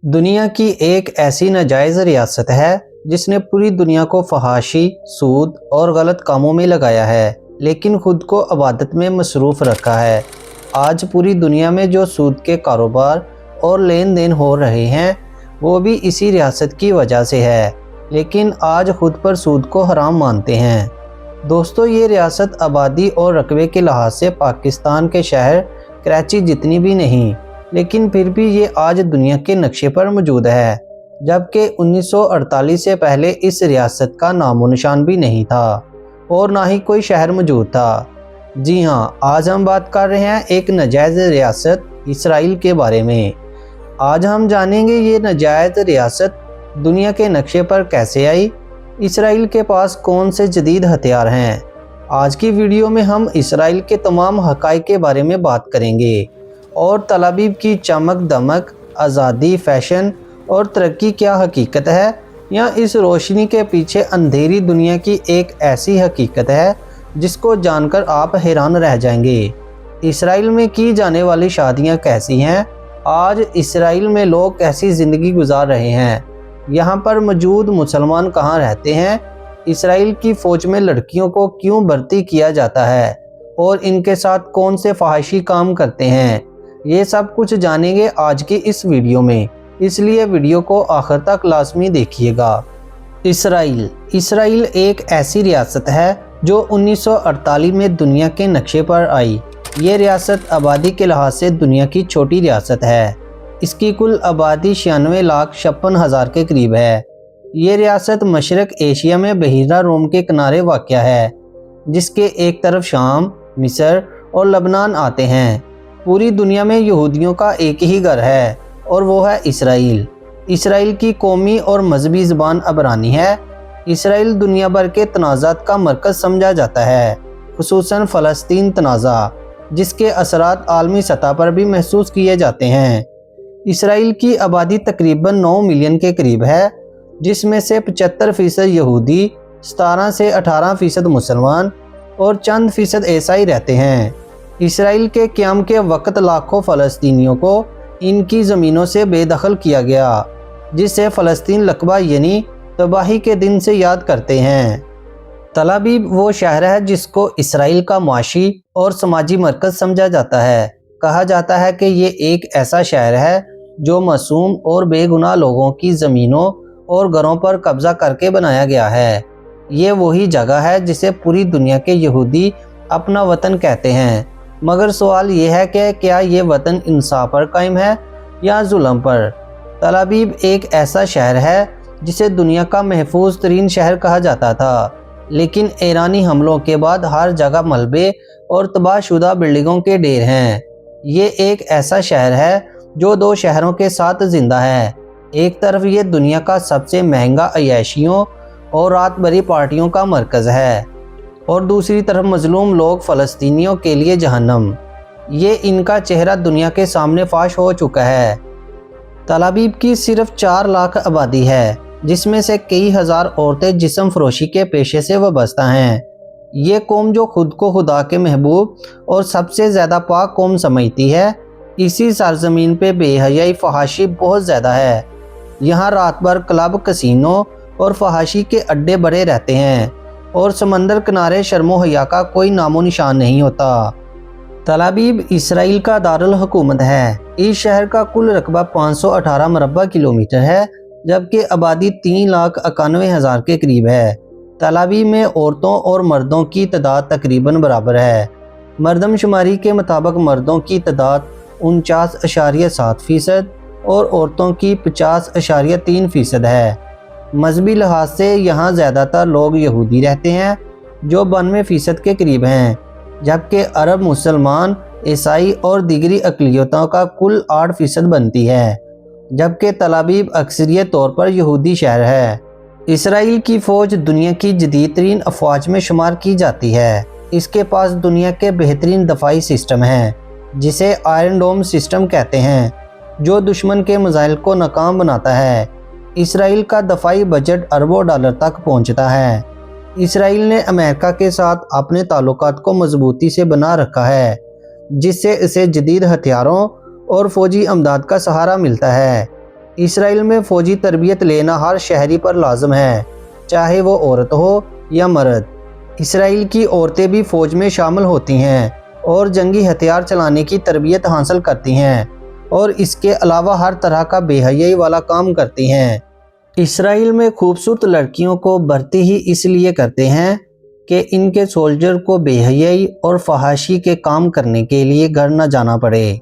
दुनिया की एक ऐसी नाजायज़ रियासत है जिसने पूरी दुनिया को फहाशी, सूद और गलत कामों में लगाया है, लेकिन खुद को इबादत में मसरूफ़ रखा है। आज पूरी दुनिया में जो सूद के कारोबार और लेन देन हो रहे हैं वो भी इसी रियासत की वजह से है, लेकिन आज खुद पर सूद को हराम मानते हैं। दोस्तों, ये रियासत आबादी और रकबे के लिहाज से पाकिस्तान के शहर कराची जितनी भी नहीं, लेकिन फिर भी ये आज दुनिया के नक्शे पर मौजूद है, जबकि 1948 से पहले इस रियासत का नामो निशान भी नहीं था और ना ही कोई शहर मौजूद था। जी हाँ, आज हम बात कर रहे हैं एक नाजायज़ रियासत इसराइल के बारे में। आज हम जानेंगे ये नाजायज़ रियासत दुनिया के नक्शे पर कैसे आई, इसराइल के पास कौन से जदीद हथियार हैं। आज की वीडियो में हम इसराइल के तमाम हक़ाइक़ के बारे में बात करेंगे और तल अबीब की चमक दमक, आज़ादी, फैशन और तरक्की क्या हकीकत है, या इस रोशनी के पीछे अंधेरी दुनिया की एक ऐसी हकीकत है जिसको जानकर आप हैरान रह जाएंगे। इसराइल में की जाने वाली शादियां कैसी हैं, आज इसराइल में लोग कैसी ज़िंदगी गुजार रहे हैं, यहाँ पर मौजूद मुसलमान कहाँ रहते हैं, इसराइल की फ़ौज में लड़कियों को क्यों भर्ती किया जाता है और इनके साथ कौन से फहाशी काम करते हैं, ये सब कुछ जानेंगे आज की इस वीडियो में, इसलिए वीडियो को आखिर तक लाजमी देखिएगा। इसराइल एक ऐसी रियासत है जो 1948 में दुनिया के नक्शे पर आई। ये रियासत आबादी के लिहाज से दुनिया की छोटी रियासत है। इसकी कुल आबादी 96,56,000 के करीब है। ये रियासत मशरक एशिया में बहीरा रोम के किनारे वाक़या है, जिसके एक तरफ शाम, मिस्र और लबनान आते हैं। पूरी दुनिया में यहूदियों का एक ही घर है और वो है इसराइल। इसराइल की कौमी और मजहबी ज़बान अबरानी है। इसराइल दुनिया भर के तनाज़ात का मरकज़ समझा जाता है, खुसूसन फ़लस्तीन तनाज़ा, जिसके असरात आलमी सतह पर भी महसूस किए जाते हैं। इसराइल की आबादी तकरीबन 9 मिलियन के करीब है, जिसमें से 75% यहूदी, 17 से 18% मुसलमान और चंद फ़ीसद ईसाई रहते हैं। इसराइल के क़याम के वक़्त लाखों फ़लस्तीनियों को इनकी ज़मीनों से बेदखल किया गया, जिसे फ़लस्तीन लकबा यानी तबाही के दिन से याद करते हैं। तल अबीब वो शहर है जिसको इसराइल का माशी और समाजी मरकज़ समझा जाता है। कहा जाता है कि ये एक ऐसा शहर है जो मासूम और बेगुनाह लोगों की ज़मीनों और घरों पर कब्ज़ा करके बनाया गया है। ये वही जगह है जिसे पूरी दुनिया के यहूदी अपना वतन कहते हैं, मगर सवाल ये है कि क्या ये वतन इंसाफ पर कायम है या जुल्म पर। तल अबीब एक ऐसा शहर है जिसे दुनिया का महफूज तरीन शहर कहा जाता था, लेकिन ईरानी हमलों के बाद हर जगह मलबे और तबाहशुदा बिल्डिंगों के ढेर हैं। ये एक ऐसा शहर है जो दो शहरों के साथ जिंदा है। एक तरफ ये दुनिया का सबसे महंगा अय्याशियों और रात भरी पार्टियों का मरकज़ है और दूसरी तरफ मजलूम लोग फ़लस्तीनियों के लिए जहन्नम। ये इनका चेहरा दुनिया के सामने फाश हो चुका है। तल अबीब की सिर्फ 4 लाख आबादी है, जिसमें से कई हज़ार औरतें जिस्म फरोशी के पेशे से वाबस्ता हैं। ये कौम जो खुद को खुदा के महबूब और सबसे ज़्यादा पाक कौम समझती है, इसी सरजमीन पे बेहयाई फहाशी बहुत ज़्यादा है। यहाँ रात भर क्लब, कसीनो और फहाशी के अड्डे बड़े रहते हैं और समंदर किनारे शर्मो हया का कोई नामो निशान नहीं होता। तल अबीब इसराइल का दारुल हुकूमत है। इस शहर का कुल रकबा 518 मरबा किलोमीटर है, जबकि आबादी 3,91,000 के करीब है। तल अबीब में औरतों और मर्दों की तादाद तकरीबन बराबर है। मरदमशुमारी के मुताबिक मर्दों की तादाद 49.7% और औरतों की 50.3% है। मजहबी लिहाज से यहाँ ज़्यादातर लोग यहूदी रहते हैं, जो 92% के करीब हैं, जबकि अरब, मुसलमान, ईसाई और दीगरी अक़लियतों का कुल 8% बनती है, जबकि तल अबीब अक्सरियत तौर पर यहूदी शहर है। इसराइल की फ़ौज दुनिया की जदीद तरीन अफवाज में शुमार की जाती है। इसके पास दुनिया के बेहतरीन दफाई सिस्टम हैं, जिसे आयरन डोम सिस्टम कहते हैं, जो दुश्मन के मिसाइल को नाकाम बनाता है। इसराइल का दफाई बजट अरबों डॉलर तक पहुंचता है। इसराइल ने अमेरिका के साथ अपने ताल्लुकात को मजबूती से बना रखा है, जिससे इसे जदीद हथियारों और फौजी अमदाद का सहारा मिलता है। اسرائیل میں فوجی تربیت لینا ہر شہری پر لازم ہے، چاہے وہ عورت ہو یا مرد۔ اسرائیل کی عورتیں بھی فوج میں شامل ہوتی ہیں اور جنگی ہتھیار چلانے کی تربیت حاصل کرتی ہیں اور اس کے علاوہ ہر طرح کا بے حیائی والا کام کرتی ہیں۔ اسرائیل میں خوبصورت لڑکیوں کو بھرتی ہی اس لیے کرتے ہیں کہ ان کے سولجر کو بے حیائی اور فحاشی کے کام کرنے کے لیے گھر نہ جانا پڑے۔